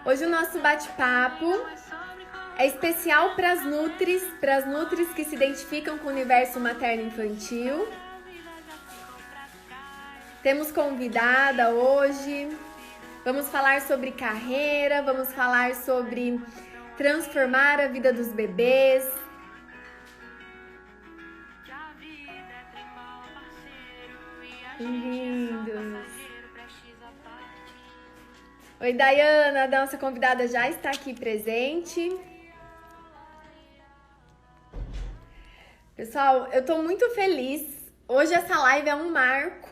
Hoje o nosso bate-papo é especial para as nutris que se identificam com o universo materno-infantil. Temos convidada hoje, vamos falar sobre carreira, vamos falar sobre transformar a vida dos bebês. Lindos! Oi, Dayana, a nossa convidada já está aqui presente. Pessoal, eu tô muito feliz. Hoje essa live é um marco,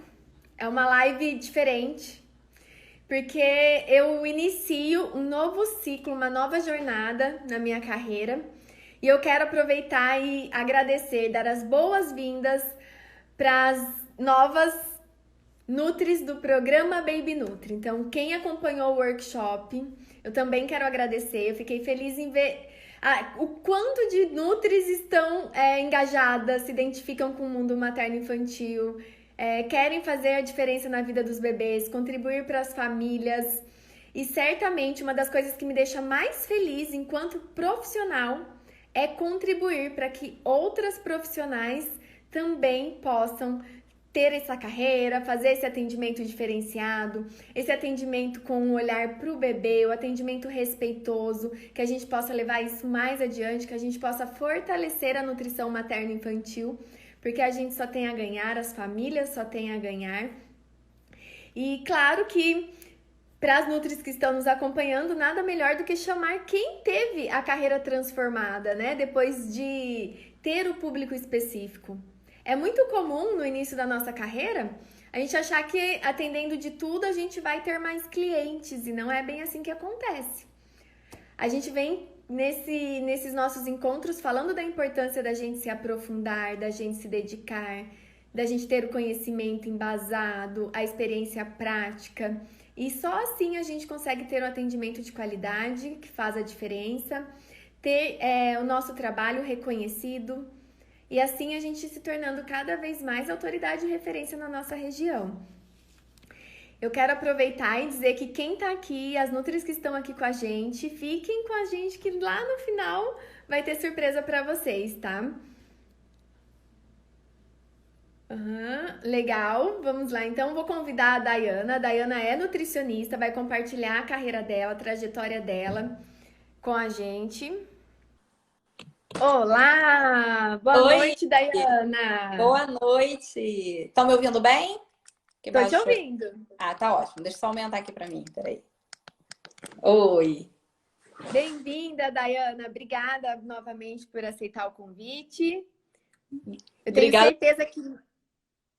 é uma live diferente, porque eu inicio um novo ciclo, uma nova jornada na minha carreira. E eu quero aproveitar e agradecer, dar as boas-vindas para as novas Nutris do programa Baby Nutri. Então, quem acompanhou o workshop, eu também quero agradecer. Eu fiquei feliz em ver o quanto de Nutris estão engajadas, se identificam com o mundo materno-infantil, querem fazer a diferença na vida dos bebês, contribuir para as famílias. E certamente uma das coisas que me deixa mais feliz enquanto profissional é contribuir para que outras profissionais também possam ter essa carreira, fazer esse atendimento diferenciado, esse atendimento com um olhar para o bebê, o atendimento respeitoso, que a gente possa levar isso mais adiante, que a gente possa fortalecer a nutrição materno-infantil, porque a gente só tem a ganhar, as famílias só têm a ganhar. E claro que para as nutris que estão nos acompanhando, nada melhor do que chamar quem teve a carreira transformada, né? Depois de ter o público específico. É muito comum no início da nossa carreira a gente achar que atendendo de tudo a gente vai ter mais clientes e não é bem assim que acontece. A gente vem nesses nossos encontros falando da importância da gente se aprofundar, da gente se dedicar, da gente ter o conhecimento embasado, a experiência prática. E só assim a gente consegue ter um atendimento de qualidade que faz a diferença, ter o nosso trabalho reconhecido e assim a gente se tornando cada vez mais autoridade e referência na nossa região. Eu quero aproveitar e dizer que quem tá aqui, as nutris que estão aqui com a gente, fiquem com a gente que lá no final vai ter surpresa para vocês, tá? Legal, vamos lá. Então, vou convidar a Dayana. A Dayana é nutricionista, vai compartilhar a carreira dela, a trajetória dela com a gente. Olá! Boa Oi, noite, Dayana! boa noite. Estão me ouvindo bem? Que Tô te baixou. ouvindo. Ah, tá ótimo. Deixa eu só aumentar aqui para mim. Peraí. Oi. Bem-vinda, Dayana. Obrigada novamente por aceitar o convite. Eu tenho Obrigada. certeza que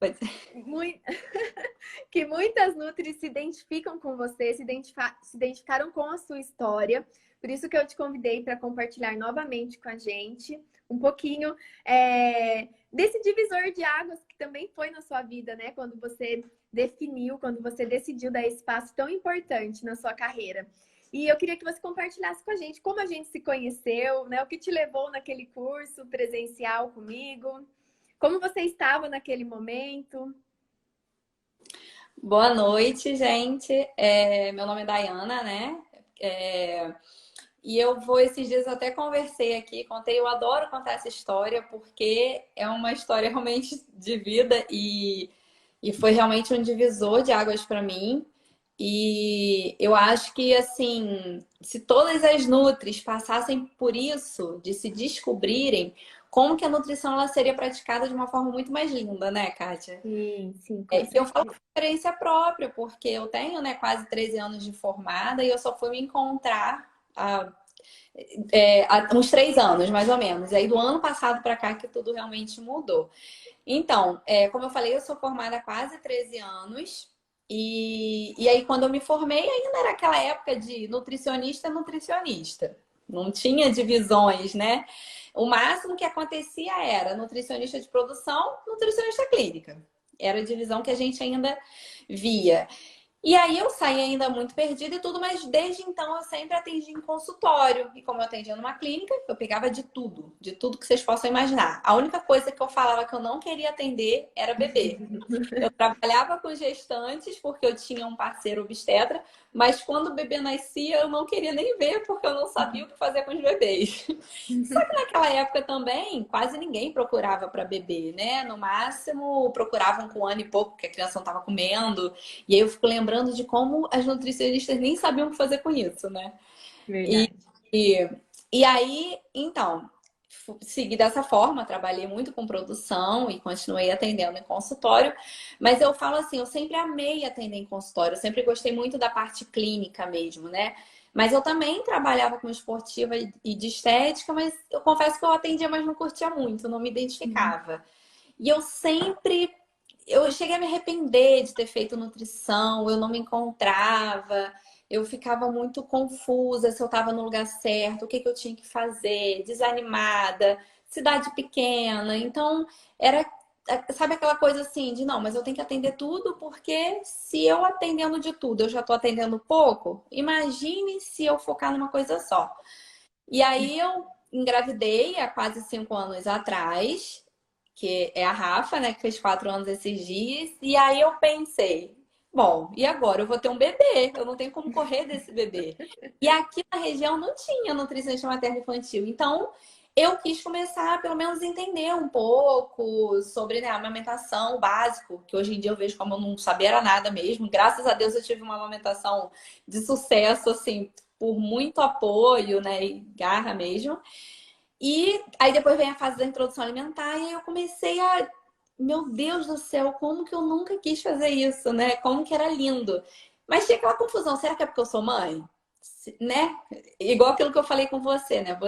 Pois que muitas nutris se identificam com você, se identificaram com a sua história. Por isso que eu te convidei para compartilhar novamente com a gente um pouquinho desse divisor de águas que também foi na sua vida, né? Quando você quando você decidiu dar esse passo tão importante na sua carreira. E eu queria que você compartilhasse com a gente como a gente se conheceu, né? O que te levou naquele curso presencial comigo, como você estava naquele momento. Boa noite, gente. Meu nome é Dayana, né? E esses dias eu até conversei aqui, contei, eu adoro contar essa história porque é uma história realmente de vida e foi realmente um divisor de águas para mim. E eu acho que, assim, se todas as nutris passassem por isso, de se descobrirem, como que a nutrição ela seria praticada de uma forma muito mais linda, né, Kátia? Sim, com Eu falo certeza. por experiência própria, porque eu tenho, né, quase 13 anos de formada e eu só fui me encontrar há uns 3 anos, mais ou menos. E aí, do ano passado para cá, que tudo realmente mudou. Então, como eu falei, eu sou formada há quase 13 anos. E aí, quando eu me formei, ainda era aquela época de nutricionista. Não tinha divisões, né? O máximo que acontecia era nutricionista de produção, nutricionista clínica. Era a divisão que a gente ainda via. E aí eu saí ainda muito perdida e tudo, mas desde então eu sempre atendi em consultório. E como eu atendia numa clínica, eu pegava de tudo que vocês possam imaginar. A única coisa que eu falava que eu não queria atender era bebê. Eu trabalhava com gestantes porque eu tinha um parceiro obstetra, Mas quando o bebê nascia, eu não queria nem ver, porque eu não sabia o que fazer com os bebês. Só que naquela época também, quase ninguém procurava para bebê, né? No máximo, procuravam com um ano e pouco, porque a criança não estava comendo. E aí eu fico lembrando de como as nutricionistas nem sabiam o que fazer com isso, né? E, Verdade. e, e aí, então, segui dessa forma, trabalhei muito com produção e continuei atendendo em consultório, mas eu falo assim, eu sempre amei atender em consultório, eu sempre gostei muito da parte clínica mesmo, né? Mas eu também trabalhava com esportiva e de estética, mas eu confesso que eu atendia, mas não curtia muito, não me Uhum. identificava. E eu sempre, eu cheguei a me arrepender de ter feito nutrição, eu não me encontrava, eu ficava muito confusa se eu estava no lugar certo, o que que eu tinha que fazer, desanimada, cidade pequena. Então, era, sabe aquela coisa assim de não, mas eu tenho que atender tudo, porque se eu atendendo de tudo, eu já estou atendendo pouco, imagine se eu focar numa coisa só. E aí eu engravidei há quase 5 anos atrás, que é a Rafa, né, que fez 4 anos esses dias. E aí eu pensei, bom, e agora eu vou ter um bebê, eu não tenho como correr desse bebê. E aqui na região não tinha nutricionista materno infantil. Então eu quis começar, pelo menos, a entender um pouco sobre, né, a amamentação, o básico, que hoje em dia eu vejo como eu não sabia era nada mesmo. Graças a Deus eu tive uma amamentação de sucesso, assim, por muito apoio, né, e garra mesmo. E aí depois vem a fase da introdução alimentar e aí eu comecei a, meu Deus do céu, como que eu nunca quis fazer isso, né? Como que era lindo. Mas tinha aquela confusão, será que é porque eu sou mãe? Né? Igual aquilo que eu falei com você, né?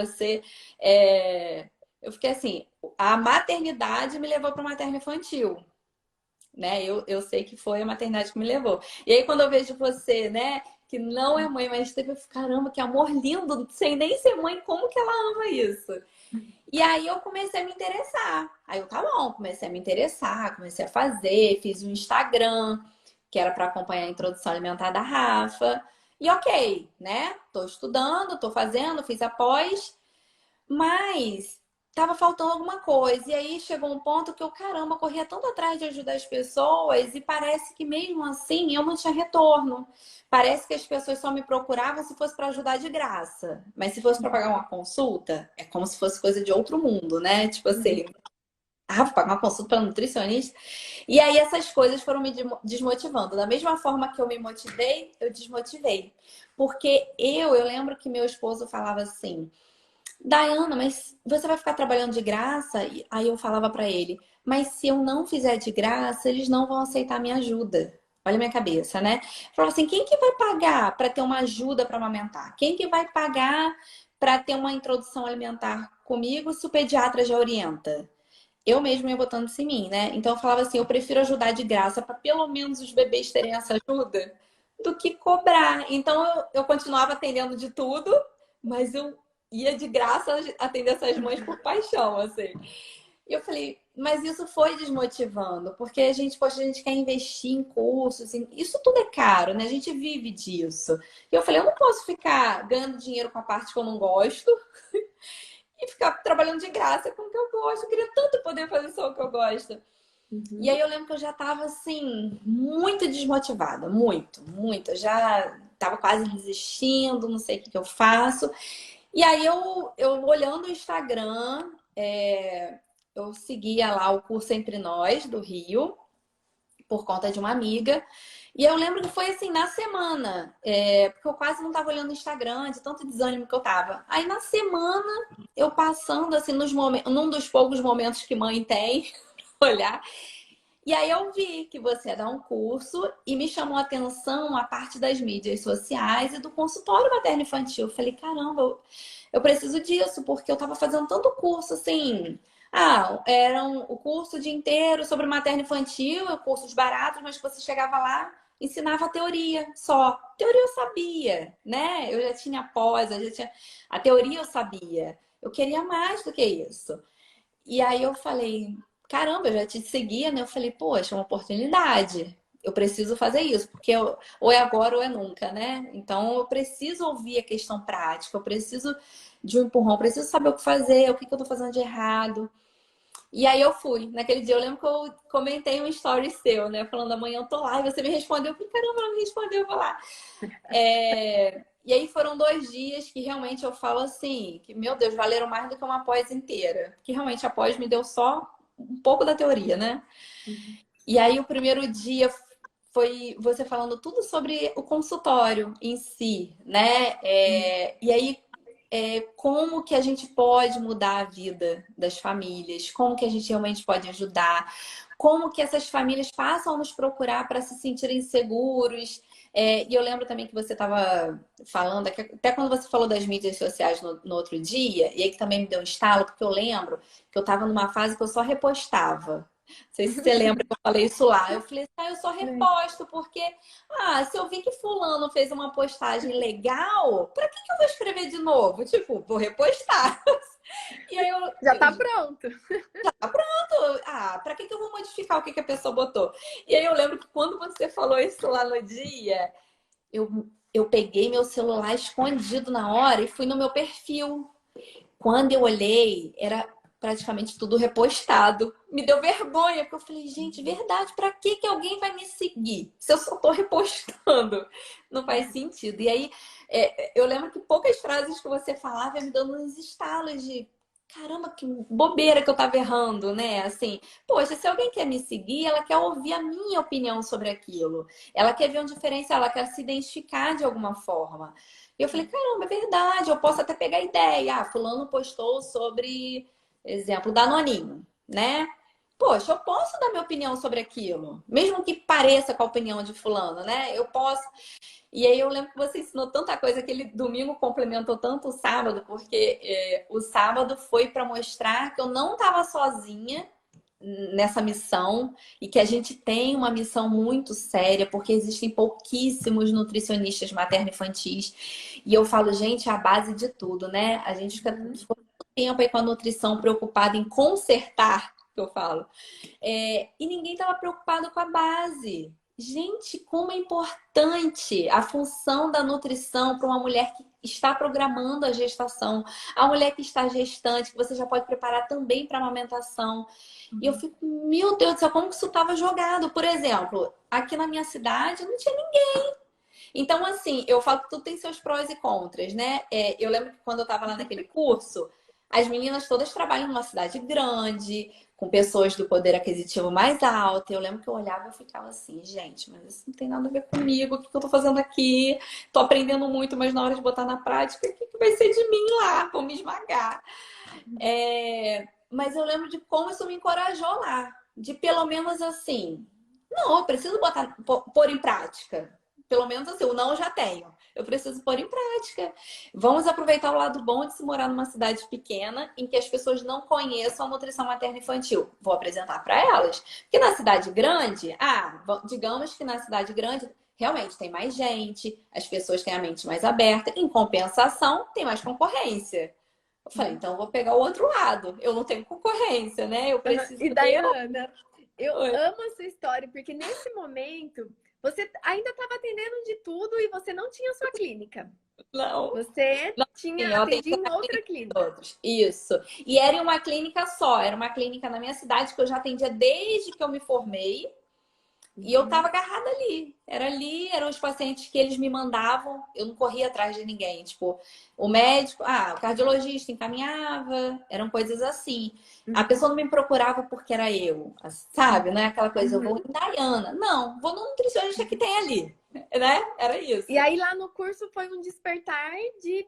Eu fiquei assim, a maternidade me levou para o materno infantil, né? Eu sei que foi a maternidade que me levou. E aí, quando eu vejo você, né, que não é mãe, mas teve, caramba, que amor lindo, sem nem ser mãe, como que ela ama isso? E aí eu comecei a me interessar. Aí eu, tá bom, comecei a me interessar, comecei a fazer, fiz um Instagram, que era para acompanhar a introdução alimentar da Rafa. E ok, né? Tô estudando, tô fazendo, fiz a pós. Mas tava faltando alguma coisa. E aí chegou um ponto que eu, caramba, corria tanto atrás de ajudar as pessoas e parece que mesmo assim eu não tinha retorno. Parece que as pessoas só me procuravam se fosse para ajudar de graça. Mas se fosse para pagar uma consulta, é como se fosse coisa de outro mundo, né? Tipo assim, Uhum. vou pagar uma consulta para nutricionista. E aí essas coisas foram me desmotivando. Da mesma forma que eu me motivei, eu desmotivei. Porque eu lembro que meu esposo falava assim: Dayana, mas você vai ficar trabalhando de graça? E aí eu falava pra ele, mas se eu não fizer de graça, eles não vão aceitar minha ajuda. Olha a minha cabeça, né? Falava assim, quem que vai pagar para ter uma ajuda para amamentar? Quem que vai pagar para ter uma introdução alimentar comigo se o pediatra já orienta? Eu mesma ia botando isso em mim, né? Então eu falava assim, eu prefiro ajudar de graça para pelo menos os bebês terem essa ajuda do que cobrar. Então eu continuava atendendo de tudo, mas eu ia de graça atender essas mães por paixão, assim. E eu falei, mas isso foi desmotivando, porque a gente, poxa, a gente quer investir em cursos, isso tudo é caro, né? A gente vive disso. E eu falei, eu não posso ficar ganhando dinheiro com a parte que eu não gosto e ficar trabalhando de graça com o que eu gosto. Eu queria tanto poder fazer só o que eu gosto. E Uhum. aí eu lembro que eu já tava assim, muito desmotivada, muito, muito. Eu já tava quase desistindo, não sei o que que eu faço. E aí eu olhando o Instagram, eu seguia lá o curso Entre Nós, do Rio, por conta de uma amiga. E eu lembro que foi assim, na semana, porque eu quase não tava olhando o Instagram, de tanto desânimo que eu tava. Aí na semana, eu passando assim, num dos poucos momentos que mãe tem, olhar. E aí eu vi que você ia dar um curso e me chamou a atenção a parte das mídias sociais e do consultório materno-infantil. Eu falei, caramba, eu preciso disso, porque eu tava fazendo tanto curso assim. Ah, era o curso o dia inteiro sobre materno-infantil, cursos baratos, mas que você chegava lá, ensinava a teoria só. Teoria eu sabia, né? Eu já tinha pós, eu já tinha. A teoria eu sabia. Eu queria mais do que isso. E aí eu falei, caramba, eu já te seguia, né? Eu falei, poxa, é uma oportunidade. Eu preciso fazer isso, porque ou é agora ou é nunca, né? Então eu preciso ouvir a questão prática, eu preciso de um empurrão, eu preciso saber o que fazer, o que eu tô fazendo de errado. E aí eu fui. Naquele dia eu lembro que eu comentei um story seu, né? Falando, amanhã eu tô lá. E você me respondeu. Eu falei, caramba, ela me respondeu, eu vou lá. E aí foram 2 dias que realmente eu falo assim, que, meu Deus, valeram mais do que uma pós inteira. Porque realmente a pós me deu só um pouco da teoria, né? Uhum. E aí o primeiro dia foi você falando tudo sobre o consultório em si, né? E aí como que a gente pode mudar a vida das famílias, como que a gente realmente pode ajudar, como que essas famílias passam a nos procurar para se sentirem seguros. E eu lembro também que você estava falando, até quando você falou das mídias sociais no outro dia, e aí que também me deu um estalo, porque eu lembro que eu estava numa fase que eu só repostava. Não sei se você lembra que eu falei isso lá. Eu falei, eu só reposto porque, se eu vi que fulano fez uma postagem legal, pra que eu vou escrever de novo? Tipo, vou repostar. E aí Já tá pronto. pra que eu vou modificar o que a pessoa botou? E aí eu lembro que quando você falou isso lá no dia, eu peguei meu celular escondido na hora e fui no meu perfil. Quando eu olhei, era praticamente tudo repostado. Me deu vergonha, porque eu falei, gente, verdade, pra que alguém vai me seguir se eu só tô repostando? Não faz sentido. E aí, eu lembro que poucas frases que você falava ia me dando uns estalos de caramba, que bobeira que eu tava errando, né? Assim, poxa, se alguém quer me seguir, ela quer ouvir a minha opinião sobre aquilo. Ela quer ver um diferencial, ela quer se identificar de alguma forma. E eu falei, caramba, é verdade, eu posso até pegar ideia. Fulano postou sobre, exemplo, Danoninho, né? Poxa, eu posso dar minha opinião sobre aquilo, mesmo que pareça com a opinião de fulano, né? Eu posso. E aí eu lembro que você ensinou tanta coisa, aquele domingo complementou tanto o sábado, porque o sábado foi para mostrar que eu não estava sozinha nessa missão e que a gente tem uma missão muito séria, porque existem pouquíssimos nutricionistas materno-infantis. E eu falo, gente, é a base de tudo, né? A gente ficou muito tempo aí com a nutrição preocupada em consertar, que eu falo. E ninguém estava preocupado com a base. Gente, como é importante a função da nutrição para uma mulher que está programando a gestação, a mulher que está gestante, que você já pode preparar também para a amamentação. E eu fico, meu Deus do céu, como que isso estava jogado? Por exemplo, aqui na minha cidade não tinha ninguém. Então, assim, eu falo que tudo tem seus prós e contras, né? Eu lembro que quando eu estava lá naquele curso, as meninas todas trabalham numa cidade grande, com pessoas do poder aquisitivo mais alto. Eu lembro que eu olhava e ficava assim, gente, mas isso não tem nada a ver comigo, o que eu tô fazendo aqui? Tô aprendendo muito, mas na hora de botar na prática, o que vai ser de mim lá? Vão me esmagar. Mas eu lembro de como isso me encorajou lá. De pelo menos assim, não, eu preciso pôr em prática. Pelo menos assim, o não eu já tenho. Eu preciso pôr em prática. Vamos aproveitar o lado bom de se morar numa cidade pequena em que as pessoas não conheçam a nutrição materna infantil. Vou apresentar para elas. Porque na cidade grande, digamos que na cidade grande realmente tem mais gente, as pessoas têm a mente mais aberta. Em compensação, tem mais concorrência. Eu falei, então eu vou pegar o outro lado. Eu não tenho concorrência, né? Eu preciso E ter. Dayana, eu amo essa história, porque nesse momento você ainda estava atendendo de tudo e você não tinha sua clínica. Não. Você Não, sim, eu atendia atendia em na outra clínica de clínica. outros. Isso. E era em uma clínica só, era uma clínica na minha cidade que eu já atendia desde que eu me formei. E eu tava agarrada ali. Era ali, eram os pacientes que eles me mandavam. Eu não corria atrás de ninguém. Tipo, o médico, o cardiologista encaminhava. Eram coisas assim. A pessoa não me procurava porque era eu, sabe? Não é aquela coisa, eu vou em Dayana. Não, vou no nutricionista que tem ali. Né? Era isso. E aí lá no curso foi um despertar de,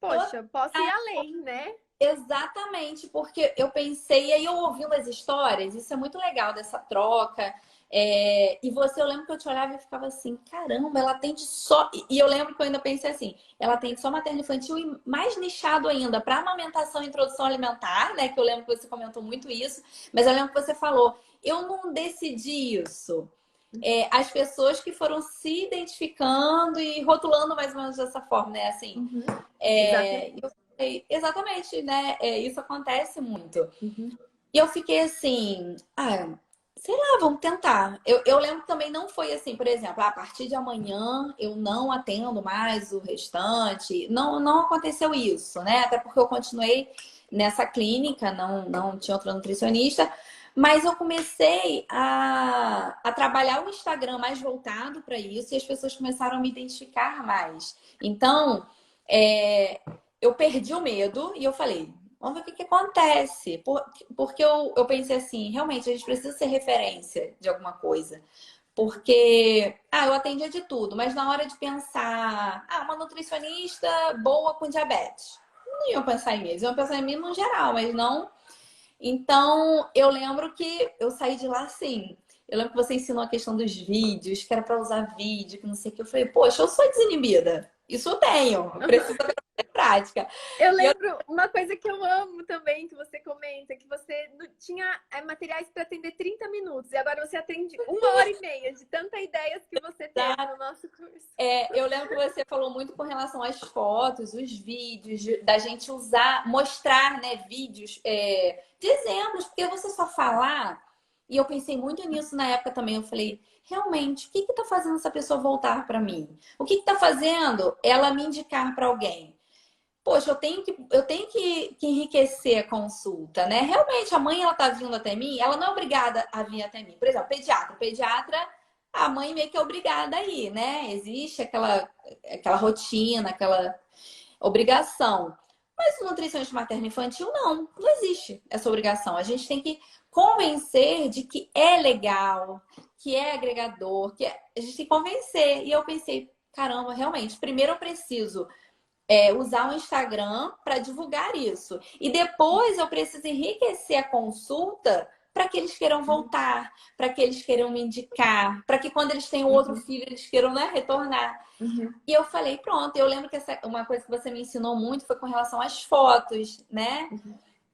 poxa, posso ir além, né? Exatamente, porque eu pensei, e aí eu ouvindo as histórias, isso é muito legal dessa troca. E você, eu lembro que eu te olhava e ficava assim, caramba, ela atende só. E eu lembro que eu ainda pensei assim, ela atende só materno infantil e mais nichado ainda para amamentação e introdução alimentar, né? Que eu lembro que você comentou muito isso, mas eu lembro que você falou, eu não decidi isso. As pessoas que foram se identificando e rotulando mais ou menos dessa forma, né? Assim, Exatamente. exatamente, né? Isso acontece muito. Uhum. E eu fiquei assim, Sei lá, vamos tentar. Eu lembro que também não foi assim, por exemplo, a partir de amanhã eu não atendo mais o restante. Não, não aconteceu isso, né? Até porque eu continuei nessa clínica, não tinha outra nutricionista. Mas eu comecei a trabalhar o Instagram mais voltado para isso e as pessoas começaram a me identificar mais. Então, é, eu perdi o medo e eu falei, vamos ver o que que acontece. Porque eu pensei assim, realmente, a gente precisa ser referência de alguma coisa. Porque, eu atendia de tudo, mas na hora de pensar, uma nutricionista boa com diabetes. Não iam pensar em mim, eles iam pensar em mim no geral, mas não. Então, eu lembro que eu saí de lá assim. Eu lembro que você ensinou a questão dos vídeos, que era para usar vídeo, que não sei o que. Eu falei, poxa, eu sou desinibida. Isso eu tenho, eu preciso ter prática. Eu E eu lembro uma coisa que eu amo também, que você comenta, que você tinha materiais para atender 30 minutos e agora você atende 1 hora e meia, de tanta ideias que você teve no nosso curso. Eu lembro que você falou muito com relação às fotos, os vídeos, da gente usar, mostrar, né, vídeos de exemplos, porque você só falar, e eu pensei muito nisso na época também, eu falei, realmente, o que que tá fazendo essa pessoa voltar para mim? O que que tá fazendo ela me indicar para alguém? Poxa, eu tenho que enriquecer a consulta, né? Realmente, a mãe, ela tá vindo até mim, ela não é obrigada a vir até mim. Por exemplo, pediatra. Pediatra, a mãe meio que é obrigada a ir, né? Existe aquela rotina, aquela obrigação. Mas o nutricionista materno infantil, não existe essa obrigação. A gente tem que convencer de que é legal, que é agregador, a gente tem que convencer. E eu pensei, caramba, realmente, primeiro eu preciso usar o Instagram para divulgar isso. E depois eu preciso enriquecer a consulta para que eles queiram voltar, para que eles queiram me indicar, para que quando eles tenham outro filho, eles queiram, né, retornar. Uhum. E eu falei, pronto, eu lembro que uma coisa que você me ensinou muito foi com relação às fotos, né?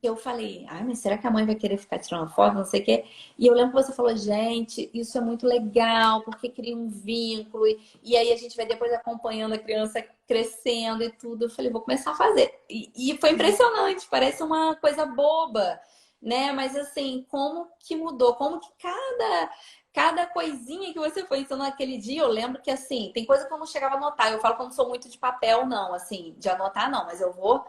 Eu falei, mas será que a mãe vai querer ficar tirando foto, não sei o quê? E eu lembro que você falou, gente, isso é muito legal, porque cria um vínculo, e aí a gente vai depois acompanhando a criança crescendo e tudo. Eu falei, vou começar a fazer. E foi impressionante, parece uma coisa boba, né? Mas assim, como que mudou, como que cada coisinha que você foi ensinando naquele dia, eu lembro que assim, tem coisa que eu não chegava a anotar. Eu falo que eu não sou muito de papel, não, assim, de anotar, não, mas eu vou.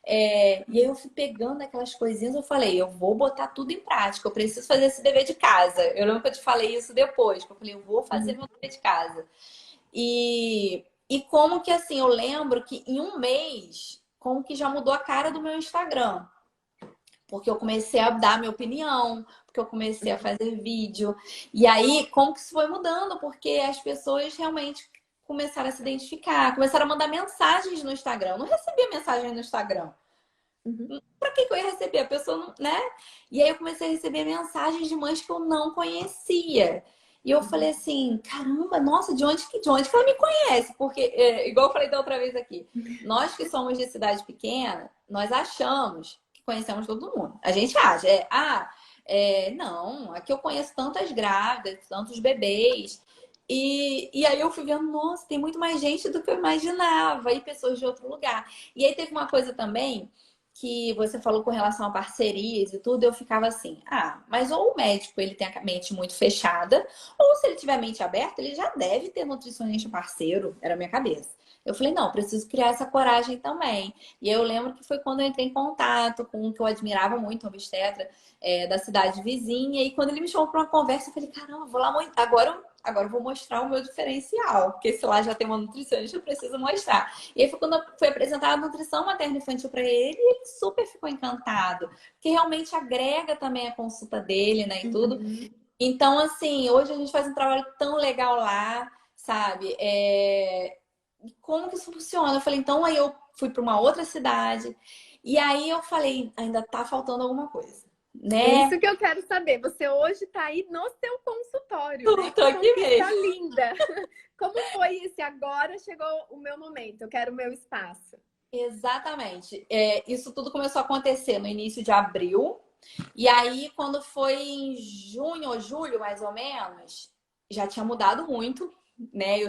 E aí eu fui pegando aquelas coisinhas, eu falei, eu vou botar tudo em prática, eu preciso fazer esse dever de casa. Eu lembro que eu te falei isso depois, que eu falei, eu vou fazer meu dever de casa. E como que assim, eu lembro que em um mês, como que já mudou a cara do meu Instagram. Porque eu comecei a dar minha opinião, porque eu comecei a fazer vídeo. E aí, como que isso foi mudando? Porque as pessoas realmente começaram a se identificar, começaram a mandar mensagens no Instagram. Eu não recebia mensagem no Instagram. Pra que eu ia receber? A pessoa não, né? E aí eu comecei a receber mensagens de mães que eu não conhecia. E eu falei assim, caramba, nossa, de onde que ela me conhece? Porque, igual eu falei da outra vez aqui, nós que somos de cidade pequena, nós achamos que conhecemos todo mundo. A gente acha, não, aqui eu conheço tantas grávidas, tantos bebês. E aí eu fui vendo, nossa, tem muito mais gente do que eu imaginava, e pessoas de outro lugar. E aí teve uma coisa também que você falou com relação a parcerias e tudo, eu ficava assim, mas ou o médico ele tem a mente muito fechada, ou se ele tiver a mente aberta, ele já deve ter nutricionista parceiro, era a minha cabeça. Eu falei, não, preciso criar essa coragem também. E eu lembro que foi quando eu entrei em contato com um que eu admirava muito, um obstetra da cidade vizinha, e quando ele me chamou para uma conversa, eu falei, caramba, vou lá muito. Agora eu vou mostrar o meu diferencial, porque se lá já tem uma nutricionista, eu preciso mostrar. E aí foi quando foi apresentar a nutrição materno-infantil para ele, e ele super ficou encantado, porque realmente agrega também a consulta dele, né, e tudo. Então, assim, hoje a gente faz um trabalho tão legal lá, sabe? Como que isso funciona? Eu falei, então aí eu fui para uma outra cidade, e aí eu falei, ainda tá faltando alguma coisa, É né? isso que eu quero saber. Você hoje está aí no seu consultório, né? Tô Que aqui conquista mesmo. linda. Como foi esse agora chegou o meu momento, eu quero o meu espaço. Exatamente. Isso tudo começou a acontecer no início de abril. E aí, quando foi em junho ou julho, mais ou menos, já tinha mudado muito, né?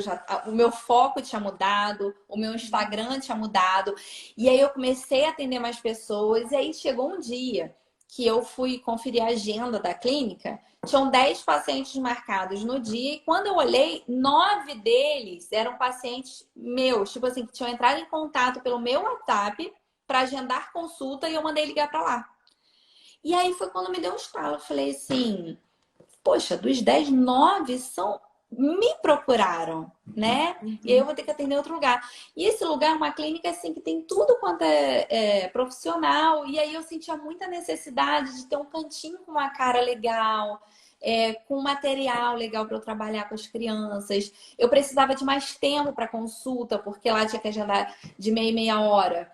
O meu foco tinha mudado, o meu Instagram tinha mudado. E aí eu comecei a atender mais pessoas. E aí chegou um dia que eu fui conferir a agenda da clínica, tinham 10 pacientes marcados no dia e quando eu olhei, 9 deles eram pacientes meus, tipo assim, que tinham entrado em contato pelo meu WhatsApp para agendar consulta e eu mandei ligar para lá. E aí foi quando me deu um estalo. Eu falei assim, poxa, dos 10, 9 me procuraram, né? E aí eu vou ter que atender em outro lugar. E esse lugar é uma clínica assim que tem tudo quanto é profissional. E aí eu sentia muita necessidade de ter um cantinho com uma cara legal, com material legal para eu trabalhar com as crianças. Eu precisava de mais tempo para consulta, porque lá tinha que agendar de meia e meia hora.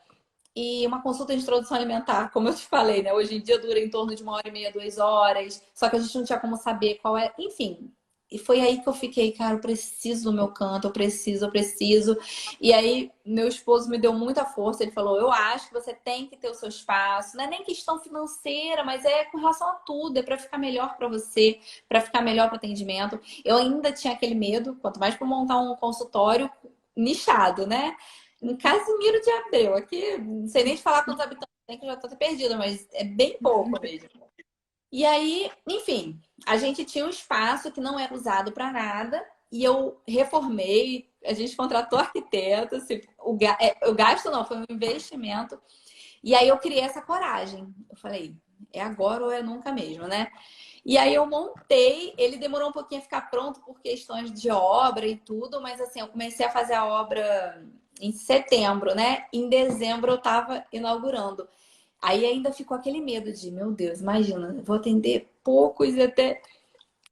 E uma consulta de introdução alimentar, como eu te falei, né? Hoje em dia dura em torno de 1h30, 2 horas. Só que a gente não tinha como saber qual é. Enfim. E foi aí que eu fiquei, cara, eu preciso do meu canto, eu preciso, eu preciso. E aí, meu esposo me deu muita força. Ele falou: eu acho que você tem que ter o seu espaço. Não é nem questão financeira, mas é com relação a tudo. É para ficar melhor para você, para ficar melhor para o atendimento. Eu ainda tinha aquele medo, quanto mais para montar um consultório nichado, né? Em Casimiro de Abreu, aqui, não sei nem te falar quantos habitantes tem, que eu já tô até perdida, mas é bem pouco mesmo. E aí, enfim, a gente tinha um espaço que não era usado para nada, e eu reformei, a gente contratou arquiteto, assim, o gasto não, foi um investimento. E aí eu criei essa coragem. Eu falei, é agora ou é nunca mesmo, né? E aí eu montei, ele demorou um pouquinho a ficar pronto por questões de obra e tudo, mas assim, eu comecei a fazer a obra em setembro, né? Em dezembro eu tava inaugurando. Aí ainda ficou aquele medo de, meu Deus, imagina, vou atender poucos e até.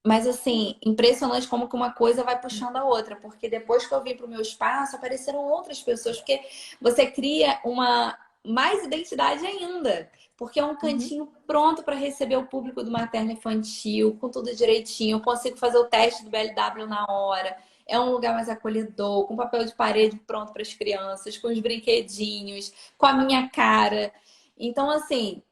Mas assim, impressionante como que uma coisa vai puxando a outra, porque depois que eu vim para o meu espaço, apareceram outras pessoas, porque você cria uma mais identidade ainda, porque é um cantinho pronto para receber o público do materno infantil, com tudo direitinho, eu consigo fazer o teste do BLW na hora. É um lugar mais acolhedor, com papel de parede pronto para as crianças, com os brinquedinhos, com a minha cara. Então, assim,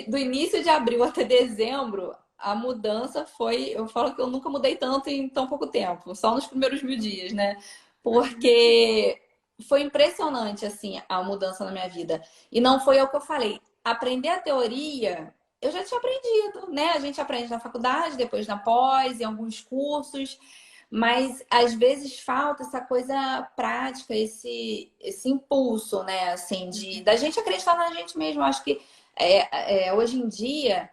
do início de abril até dezembro, a mudança foi. Eu falo que eu nunca mudei tanto em tão pouco tempo, só nos primeiros 1.000 dias, né? Porque foi impressionante, assim, a mudança na minha vida. E não foi o que eu falei. Aprender a teoria, eu já tinha aprendido, né? A gente aprende na faculdade, depois na pós, em alguns cursos. Mas às vezes falta essa coisa prática, esse impulso, né? Assim, da gente acreditar na gente mesmo. Eu acho que hoje em dia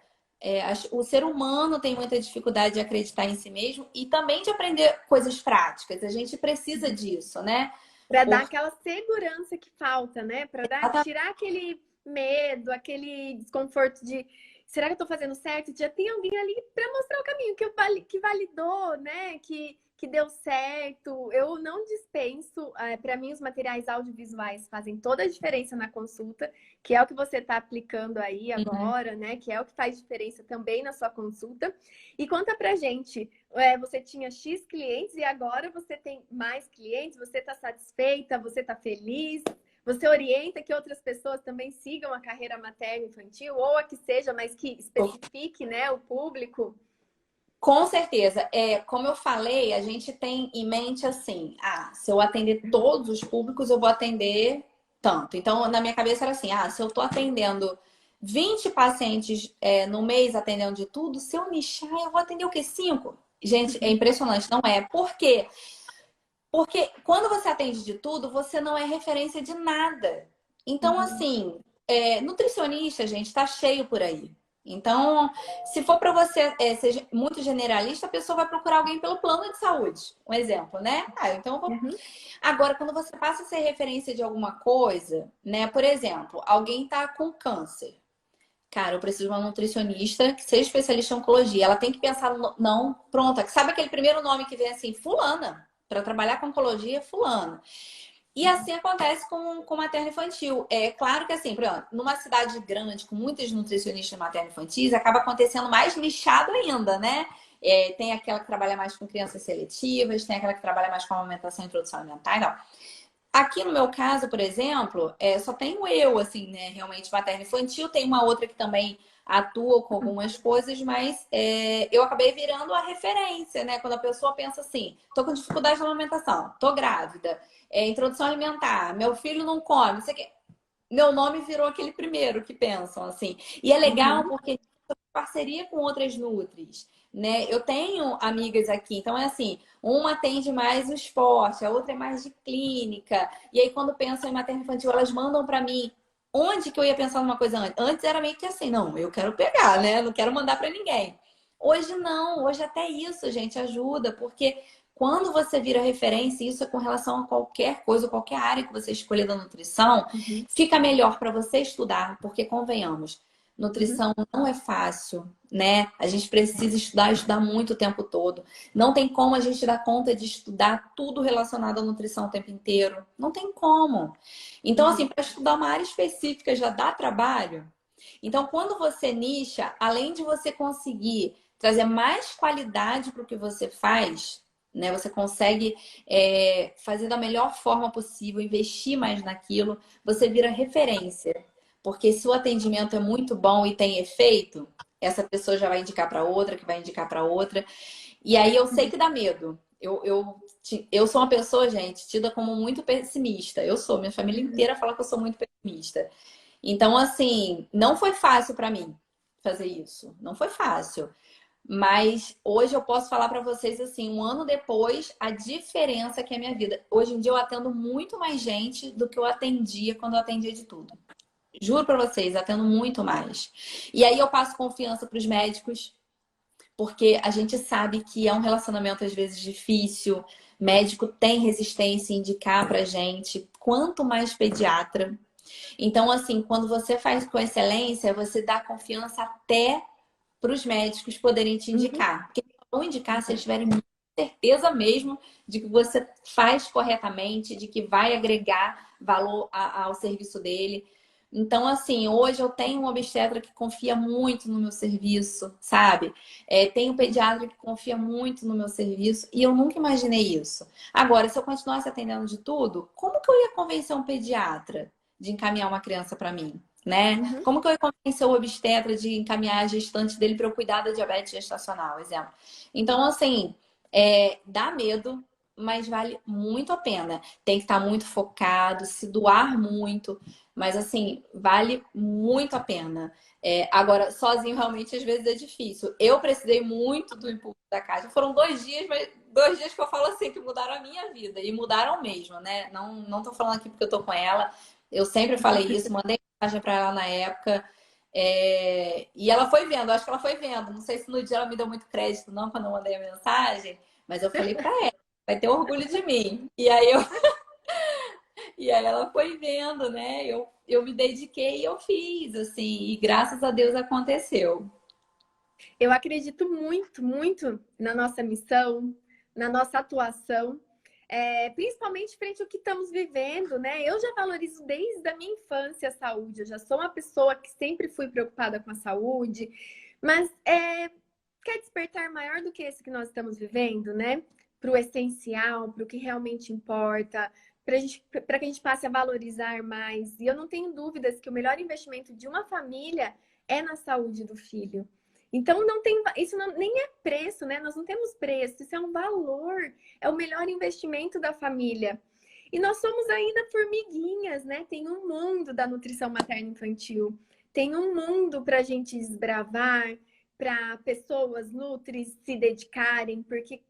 o ser humano tem muita dificuldade de acreditar em si mesmo e também de aprender coisas práticas. A gente precisa disso, né? Para dar aquela segurança que falta, né? Para tirar aquele medo, aquele desconforto de será que eu tô fazendo certo? Já tem alguém ali para mostrar o caminho que validou, né? Que deu certo. Eu não dispenso. Para mim, os materiais audiovisuais fazem toda a diferença na consulta, que é o que você está aplicando aí agora, né? Que é o que faz diferença também na sua consulta. E conta pra gente, você tinha X clientes e agora você tem mais clientes, você está satisfeita, você está feliz? Você orienta que outras pessoas também sigam a carreira materno-infantil ou a que seja, mas que especifique, né, o público? Com certeza. Como eu falei, a gente tem em mente assim, se eu atender todos os públicos, eu vou atender tanto. Então, na minha cabeça era assim, se eu estou atendendo 20 pacientes no mês, atendendo de tudo, se eu nichar, eu vou atender o quê? 5? Gente, é impressionante, não é? Por quê? Porque quando você atende de tudo, você não é referência de nada. Então, assim, nutricionista, gente, tá cheio por aí. Então, se for para você ser muito generalista, a pessoa vai procurar alguém pelo plano de saúde. Um exemplo, né? Então eu vou... Agora, quando você passa a ser referência de alguma coisa, né? Por exemplo, alguém tá com câncer. Cara, eu preciso de uma nutricionista que seja especialista em oncologia. Ela tem que pensar, não, pronta. Sabe aquele primeiro nome que vem assim? Fulana. Para trabalhar com oncologia, fulana. E assim acontece com materno-infantil. É claro que assim, por exemplo, numa cidade grande com muitos nutricionistas materno-infantis, acaba acontecendo mais nichado ainda, né? Tem aquela que trabalha mais com crianças seletivas, tem aquela que trabalha mais com amamentação e introdução alimentar e tal. Aqui no meu caso, por exemplo, só tenho eu, assim, né? Realmente materno-infantil. Tem uma outra que também atua com algumas coisas, mas eu acabei virando a referência, né? Quando a pessoa pensa assim, tô com dificuldade na amamentação, tô grávida, introdução alimentar, meu filho não come, não sei o quê. meu nome virou aquele primeiro que pensam, assim. E é legal Uhum. porque parceria com outras nutris, né? Eu tenho amigas aqui, então é assim, uma atende mais o esporte, a outra é mais de clínica. E aí quando pensam em materno infantil, elas mandam para mim. Onde que eu ia pensar numa coisa antes? Antes era meio que assim, não, eu quero pegar, né? Não quero mandar para ninguém. Hoje não, hoje até isso, gente, ajuda, porque quando você vira referência, isso é com relação a qualquer coisa, qualquer área que você escolher da nutrição, Uhum. fica melhor para você estudar, porque convenhamos, Uhum. nutrição não é fácil, né? A gente precisa estudar, estudar muito o tempo todo. Não tem como a gente dar conta de estudar tudo relacionado à nutrição o tempo inteiro. Não tem como. Então, assim, Uhum. para estudar uma área específica já dá trabalho. Então, quando você nicha, além de você conseguir trazer mais qualidade para o que você faz, né? Você consegue fazer da melhor forma possível, investir mais naquilo, você vira referência. Porque se o atendimento é muito bom e tem efeito, essa pessoa já vai indicar para outra, que vai indicar para outra. E aí eu sei que dá medo. Eu sou uma pessoa, gente, tida como muito pessimista. Eu sou, minha família inteira fala que eu sou muito pessimista. Então, assim, não foi fácil para mim fazer isso. Não foi fácil. Mas hoje eu posso falar para vocês assim, um ano depois, a diferença que é a minha vida. Hoje em dia eu atendo muito mais gente do que eu atendia quando eu atendia de tudo. Juro para vocês, atendo muito mais. E aí eu passo confiança para os médicos, porque a gente sabe que é um relacionamento às vezes difícil. Médico tem resistência em indicar pra gente, quanto mais pediatra. Então, assim, quando você faz com excelência, você dá confiança até para os médicos poderem te Uhum. indicar. Porque eles vão indicar se eles tiverem muita certeza mesmo de que você faz corretamente, de que vai agregar valor ao serviço dele. Então, assim, hoje eu tenho um obstetra que confia muito no meu serviço, sabe? Tenho um pediatra que confia muito no meu serviço e eu nunca imaginei isso. Agora, se eu continuasse atendendo de tudo, como que eu ia convencer um pediatra de encaminhar uma criança para mim? Né? Uhum. Como que eu ia convencer o obstetra de encaminhar a gestante dele para eu cuidar da diabetes gestacional, exemplo? Então, assim, dá medo, mas vale muito a pena. Tem que estar muito focado, se doar muito, mas assim, vale muito a pena. Agora, sozinho realmente às vezes é difícil. Eu precisei muito do impulso da Kátia. Foram 2 dias, mas 2 dias que eu falo assim que mudaram a minha vida e mudaram mesmo, né? Não tô falando aqui porque eu tô com ela. Eu sempre falei isso, mandei mensagem para ela na época. E ela foi vendo, acho que ela foi vendo. Não sei se no dia ela me deu muito crédito, não, quando eu mandei a mensagem, mas eu falei para ela, vai ter orgulho de mim. E aí ela foi vendo, né? Eu me dediquei e eu fiz, assim, e graças a Deus aconteceu. Eu acredito muito, muito na nossa missão, na nossa atuação, principalmente frente ao que estamos vivendo, né? Eu já valorizo desde a minha infância a saúde, eu já sou uma pessoa que sempre fui preocupada com a saúde, mas quer despertar maior do que esse que nós estamos vivendo, né? Para o essencial, para o que realmente importa, para que a gente passe a valorizar mais. E eu não tenho dúvidas que o melhor investimento de uma família é na saúde do filho. Então não tem, isso nem é preço, né? Nós não temos preço, isso é um valor, é o melhor investimento da família. E nós somos ainda formiguinhas, né? Tem um mundo da nutrição materna infantil, tem um mundo para a gente desbravar, para pessoas nutris se dedicarem, porque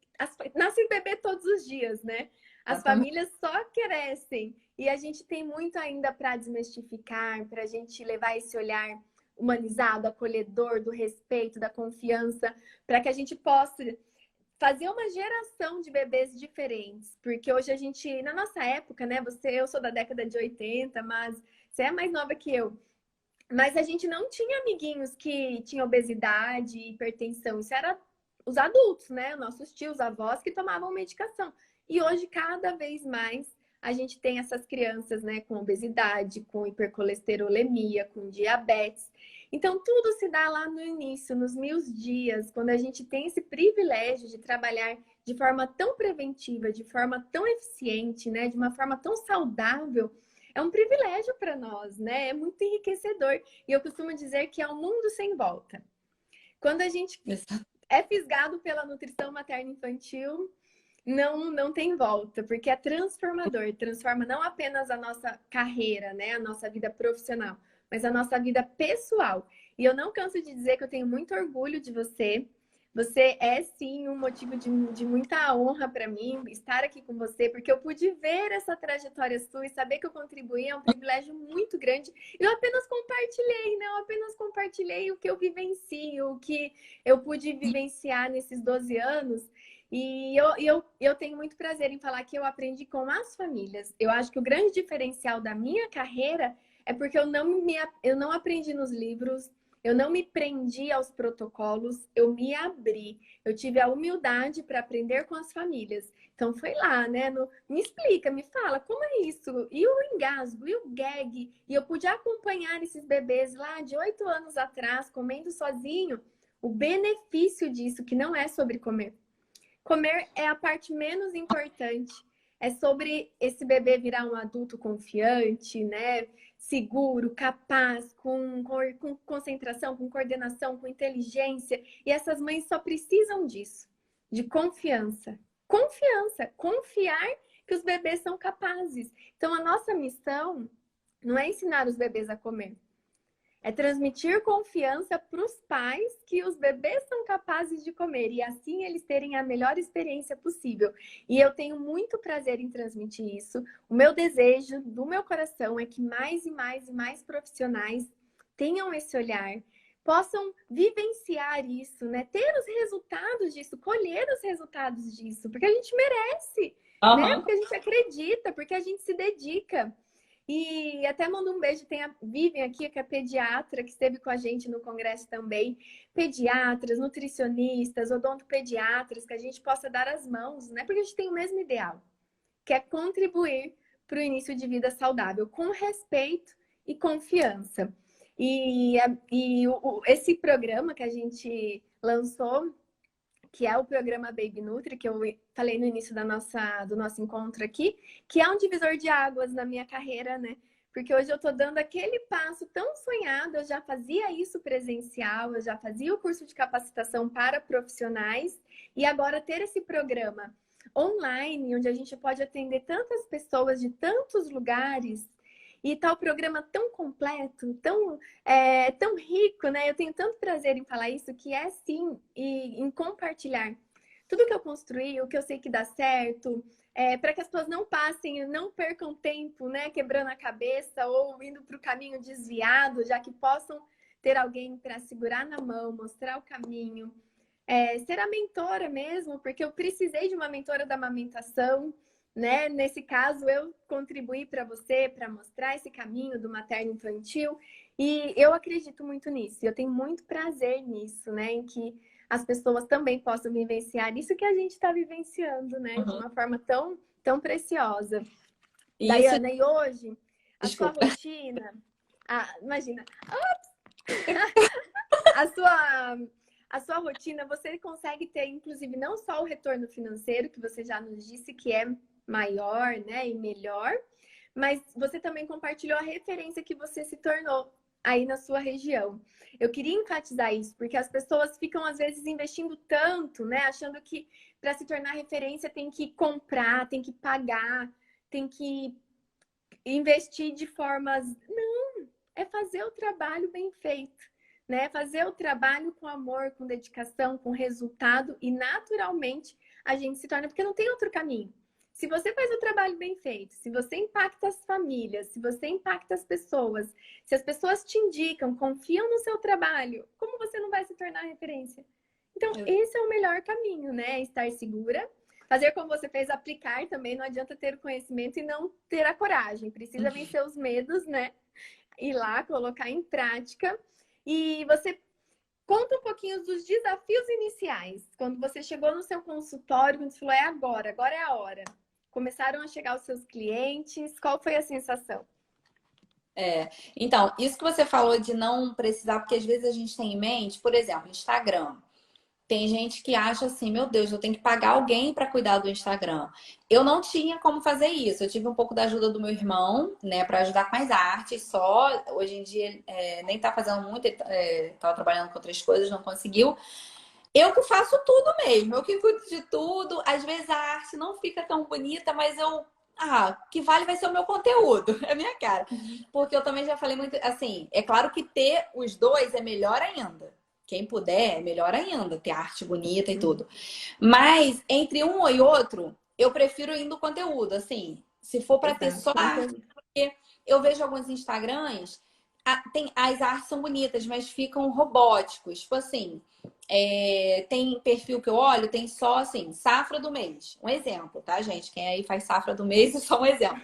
nasce bebê todos os dias, né? As Exatamente. famílias só crescem e a gente tem muito ainda para desmistificar, para a gente levar esse olhar humanizado, acolhedor, do respeito, da confiança, para que a gente possa fazer uma geração de bebês diferentes. Porque hoje a gente, na nossa época, né? Eu sou da década de 80, mas você é mais nova que eu. Mas a gente não tinha amiguinhos que tinham obesidade e hipertensão. Isso era os adultos, né? Nossos tios, avós que tomavam medicação. E hoje, cada vez mais, a gente tem essas crianças, né, com obesidade, com hipercolesterolemia, com diabetes. Então, tudo se dá lá no início, nos 1.000 dias, quando a gente tem esse privilégio de trabalhar de forma tão preventiva, de forma tão eficiente, né, de uma forma tão saudável. É um privilégio para nós, né? É muito enriquecedor. E eu costumo dizer que é um mundo sem volta. Quando a gente é fisgado pela nutrição materno-infantil, não tem volta, porque é transformador, transforma não apenas a nossa carreira, né, a nossa vida profissional, mas a nossa vida pessoal. E eu não canso de dizer que eu tenho muito orgulho de você. Você é sim um motivo de muita honra para mim estar aqui com você, porque eu pude ver essa trajetória sua e saber que eu contribuí é um privilégio muito grande. Eu apenas compartilhei, né? Eu apenas compartilhei o que eu vivencio, o que eu pude vivenciar nesses 12 anos. E eu tenho muito prazer em falar que eu aprendi com as famílias. Eu acho que o grande diferencial da minha carreira é porque eu não aprendi nos livros, eu não me prendi aos protocolos, eu me abri. Eu tive a humildade para aprender com as famílias. Então foi lá, né? Me explica, me fala, como é isso? E o engasgo, e o gag? E eu pude acompanhar esses bebês lá de 8 anos atrás, comendo sozinho. O benefício disso, que não é sobre comer. Comer é a parte menos importante. É sobre esse bebê virar um adulto confiante, né? Seguro, capaz, com concentração, com coordenação, com inteligência. E essas mães só precisam disso, de confiança. Confiança, confiar que os bebês são capazes. Então, a nossa missão não é ensinar os bebês a comer. É transmitir confiança para os pais que os bebês são capazes de comer e assim eles terem a melhor experiência possível. E eu tenho muito prazer em transmitir isso. O meu desejo do meu coração é que mais e mais e mais profissionais tenham esse olhar, possam vivenciar isso, né? Ter os resultados disso, colher os resultados disso, porque a gente merece, né? Aham. Porque a gente acredita, porque a gente se dedica. E até mando um beijo, tem a Vivian aqui, que é pediatra, que esteve com a gente no congresso também. Pediatras, nutricionistas, odontopediatras, que a gente possa dar as mãos, né? Porque a gente tem o mesmo ideal, que é contribuir para o início de vida saudável, com respeito e confiança. Esse programa que a gente lançou, que é o programa Baby Nutri, que eu falei no início do nosso encontro aqui, que é um divisor de águas na minha carreira, né? Porque hoje eu tô dando aquele passo tão sonhado, eu já fazia isso presencial, eu já fazia o curso de capacitação para profissionais, e agora ter esse programa online, onde a gente pode atender tantas pessoas de tantos lugares, e tal programa tão completo, tão rico, né? Eu tenho tanto prazer em falar isso, que é sim, e em compartilhar tudo que eu construí, o que eu sei que dá certo, para que as pessoas não passem, não percam tempo, né? Quebrando a cabeça ou indo para o caminho desviado, já que possam ter alguém para segurar na mão, mostrar o caminho. Ser a mentora mesmo, porque eu precisei de uma mentora da amamentação, né? Nesse caso, eu contribuí para você, para mostrar esse caminho do materno infantil, e eu acredito muito nisso, eu tenho muito prazer nisso, né? Em que as pessoas também possam vivenciar isso que a gente está vivenciando, né? De Uhum. uma forma tão preciosa. Isso, Daiana, e hoje, a sua desculpa. rotina, imagina, a sua, a sua rotina, você consegue ter, inclusive, não só o retorno financeiro, que você já nos disse que é maior, né, e melhor, mas você também compartilhou a referência que você se tornou aí na sua região. Eu queria enfatizar isso, porque as pessoas ficam, às vezes, investindo tanto, né, achando que para se tornar referência tem que comprar, tem que pagar, tem que investir de formas... Não, é fazer o trabalho bem feito, né? Fazer o trabalho com amor, com dedicação, com resultado e naturalmente a gente se torna, porque não tem outro caminho. Se você faz o trabalho bem feito, se você impacta as famílias, se você impacta as pessoas, se as pessoas te indicam, confiam no seu trabalho, como você não vai se tornar referência? Então, esse é o melhor caminho, né? Estar segura, fazer como você fez, aplicar também. Não adianta ter o conhecimento e não ter a coragem. Precisa vencer os medos, né? Ir lá, colocar em prática. E você conta um pouquinho dos desafios iniciais. Quando você chegou no seu consultório, quando você falou, agora é a hora. Começaram a chegar os seus clientes. Qual foi a sensação? Então, isso que você falou de não precisar, porque às vezes a gente tem em mente, por exemplo, Instagram. Tem gente que acha assim, meu Deus, eu tenho que pagar alguém para cuidar do Instagram. Eu não tinha como fazer isso. Eu tive um pouco da ajuda do meu irmão, né, para ajudar com as artes. Só hoje em dia nem tá fazendo muito, ele tava trabalhando com outras coisas, não conseguiu. Eu que faço tudo mesmo, eu que cuido de tudo. Às vezes a arte não fica tão bonita, mas eu. Ah, o que vale vai ser o meu conteúdo, é a minha cara. Uhum. Porque eu também já falei muito, assim, é claro que ter os dois é melhor ainda. Quem puder, é melhor ainda, ter arte bonita e tudo. Mas entre um e outro, eu prefiro ir no conteúdo, assim. Se for para ter Exato. só arte, porque eu vejo alguns Instagrams, as artes são bonitas, mas ficam robóticos. Tipo assim, tem perfil que eu olho, tem só assim, safra do mês. Um exemplo, tá, gente? Quem aí faz safra do mês é só um exemplo.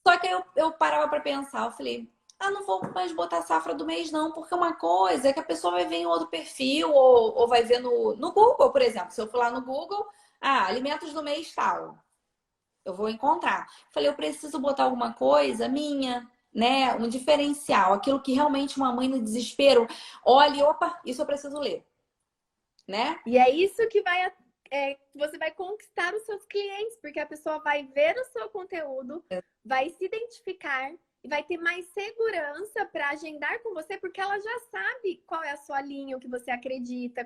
Só que eu parava para pensar, eu falei, não vou mais botar safra do mês, não, porque uma coisa é que a pessoa vai ver em outro perfil, ou vai ver no Google, por exemplo. Se eu for lá no Google, alimentos do mês tal, eu vou encontrar. Falei, eu preciso botar alguma coisa minha, né? Um diferencial, aquilo que realmente uma mãe no desespero olha e, opa, isso eu preciso ler, né? E é isso que você vai conquistar os seus clientes, porque a pessoa vai ver o seu conteúdo, vai se identificar e vai ter mais segurança para agendar com você, porque ela já sabe qual é a sua linha, o que você acredita,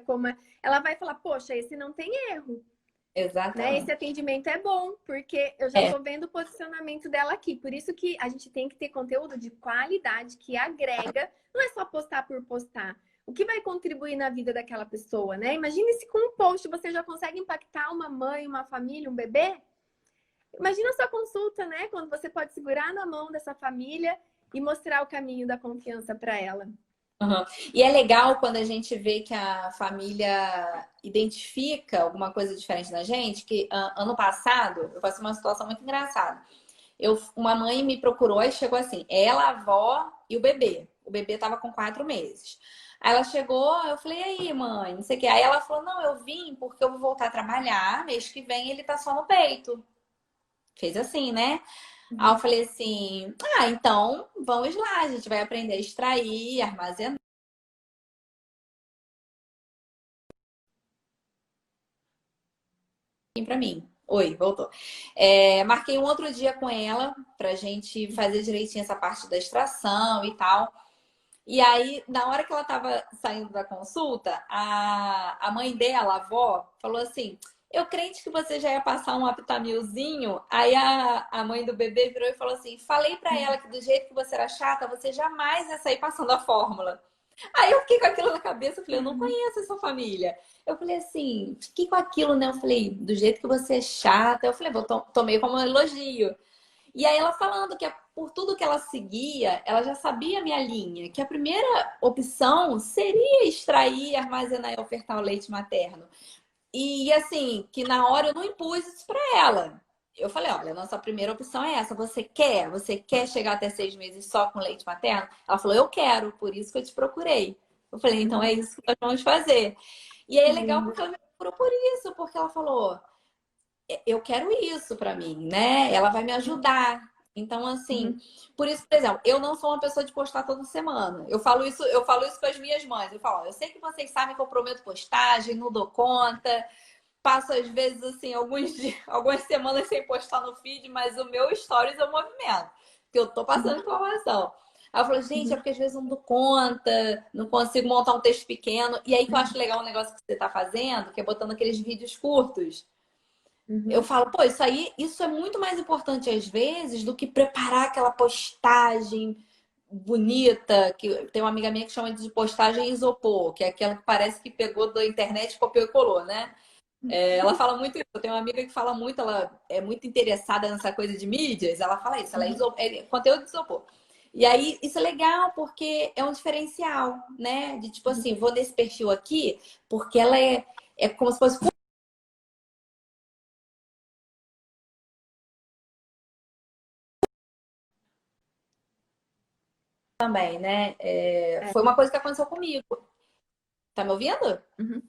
ela vai falar, poxa, esse não tem erro. Né? Esse Exatamente. atendimento é bom, porque eu já É. estou vendo o posicionamento dela aqui. Por isso que a gente tem que ter conteúdo de qualidade que agrega, não é só postar por postar. O que vai contribuir na vida daquela pessoa, né? Imagine se com um post você já consegue impactar uma mãe, uma família, um bebê. Imagina a sua consulta, né? Quando você pode segurar na mão dessa família e mostrar o caminho da confiança para ela. Uhum. E é legal quando a gente vê que a família identifica alguma coisa diferente da gente, que ano passado eu passei uma situação muito engraçada. Uma mãe me procurou e chegou assim, ela, a avó e o bebê. O bebê estava com 4 meses. Aí ela chegou, eu falei, e aí, mãe, não sei o quê. Aí ela falou, não, eu vim porque eu vou voltar a trabalhar, mês que vem ele tá só no peito. Fez assim, né? Aí eu falei assim, então vamos lá, a gente vai aprender a extrair, armazenar. Para mim. Oi, voltou. Marquei um outro dia com ela pra gente fazer direitinho essa parte da extração e tal. E aí, na hora que ela tava saindo da consulta, a mãe dela, a avó, falou assim: eu crente que você já ia passar um Aptamilzinho. Aí a mãe do bebê virou e falou assim: falei pra ela que do jeito que você era chata, você jamais ia sair passando a fórmula. Aí eu fiquei com aquilo na cabeça, eu falei, eu não conheço essa família. Eu falei assim, fiquei com aquilo, né? Eu falei, do jeito que você é chata, eu falei, tomei como um elogio. E aí ela falando que por tudo que ela seguia, ela já sabia a minha linha, que a primeira opção seria extrair, armazenar e ofertar o leite materno. E assim, que na hora eu não impus isso para ela. Eu falei, olha, a nossa primeira opção é essa. Você quer? Você quer chegar até 6 meses só com leite materno? Ela falou, eu quero, por isso que eu te procurei. Eu falei, então é isso que nós vamos fazer. E aí é legal Lindo. porque ela me procurou por isso, porque ela falou, eu quero isso para mim, né? Ela vai me ajudar. Então, assim, Uhum. por isso, por exemplo, eu não sou uma pessoa de postar toda semana. Eu falo isso com as minhas mães. Eu falo, ó, eu sei que vocês sabem que eu prometo postagem, não dou conta. Passo, às vezes, assim, alguns dias, algumas semanas sem postar no feed, mas o meu stories é o movimento, que eu tô passando informação. Aí eu falo, gente, é Uhum. porque às vezes eu não dou conta, não consigo montar um texto pequeno. E aí que eu acho legal o negócio que você tá fazendo, que é botando aqueles vídeos curtos. Eu Uhum. falo, pô, isso é muito mais importante às vezes do que preparar aquela postagem bonita, que tem uma amiga minha que chama de postagem isopor, que é aquela que parece que pegou da internet, copiou e colou, né? Ela fala muito isso. Eu tenho uma amiga que fala muito, ela é muito interessada nessa coisa de mídias, ela fala isso, ela Uhum. conteúdo de isopor. E aí, isso é legal porque é um diferencial, né? De tipo assim, vou nesse perfil aqui, porque ela é como se fosse também, né? É. Foi uma coisa que aconteceu comigo. Tá me ouvindo? Uhum.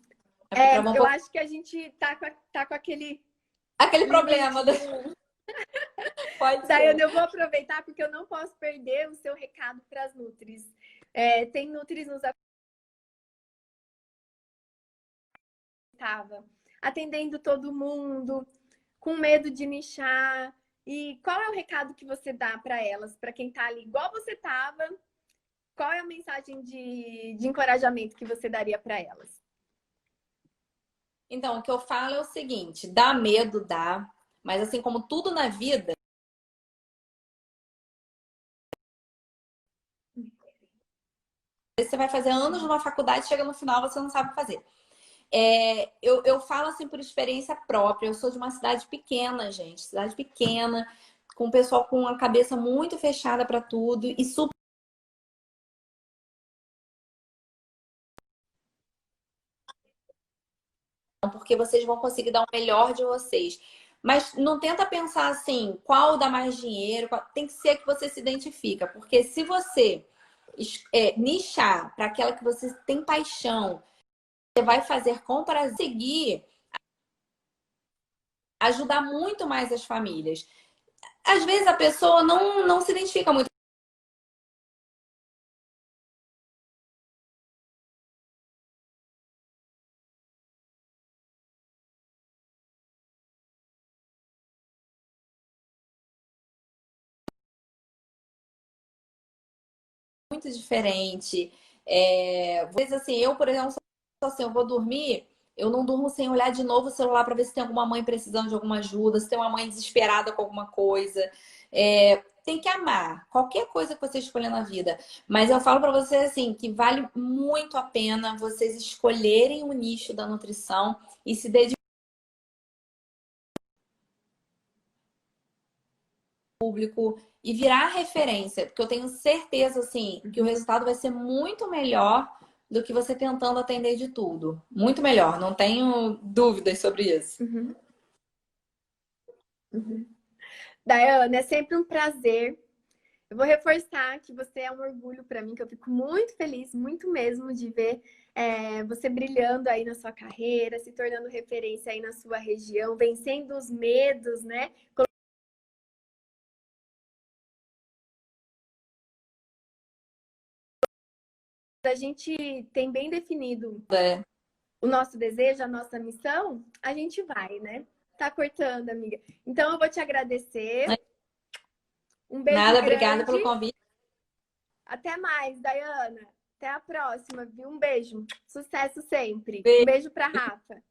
É porque travou um Eu pouco. acho que a gente tá com aquele Aquele problema, minutinho. pode Daiane, ser. eu vou aproveitar porque eu não posso perder o seu recado para as Nutris. Tem Nutris nos estava atendendo todo mundo, com medo de nichar. E qual é o recado que você dá para elas, para quem está ali igual você estava? Qual é a mensagem de encorajamento que você daria para elas? Então, o que eu falo é o seguinte, dá medo, dá, mas assim como tudo na vida, você vai fazer anos numa faculdade, chega no final, você não sabe fazer. Eu falo assim por experiência própria. Eu sou de uma cidade pequena, gente. Cidade pequena, com o pessoal com a cabeça muito fechada para tudo e super. Porque vocês vão conseguir dar o melhor de vocês. Mas não tenta pensar assim, qual dá mais dinheiro. Tem que ser a que você se identifica. Porque se você nichar para aquela que você tem paixão, você vai fazer com prazer, seguir, ajudar muito mais as famílias. Às vezes a pessoa não se identifica muito. Muito diferente. Às vezes, assim, eu, por exemplo, sou assim, eu vou dormir, eu não durmo sem olhar de novo o celular para ver se tem alguma mãe precisando de alguma ajuda, se tem uma mãe desesperada com alguma coisa. Tem que amar qualquer coisa que você escolher na vida. Mas eu falo para vocês assim que vale muito a pena vocês escolherem o nicho da nutrição e se dedicarem ao público e virar referência, porque eu tenho certeza assim que o resultado vai ser muito melhor do que você tentando atender de tudo. Muito melhor, não tenho dúvidas sobre isso. Uhum, uhum. Daiane, é sempre um prazer. Eu vou reforçar que você é um orgulho para mim, que eu fico muito feliz, muito mesmo, de ver você brilhando aí na sua carreira, se tornando referência aí na sua região, vencendo os medos, né? A gente tem bem definido É. o nosso desejo, a nossa missão, a gente vai, né? Tá cortando, amiga. Então eu vou te agradecer. Um beijo Nada, obrigada grande. pelo convite. Até mais, Daiana. Até a próxima, viu? Um beijo. Sucesso sempre. Um Beijo. beijo para Rafa.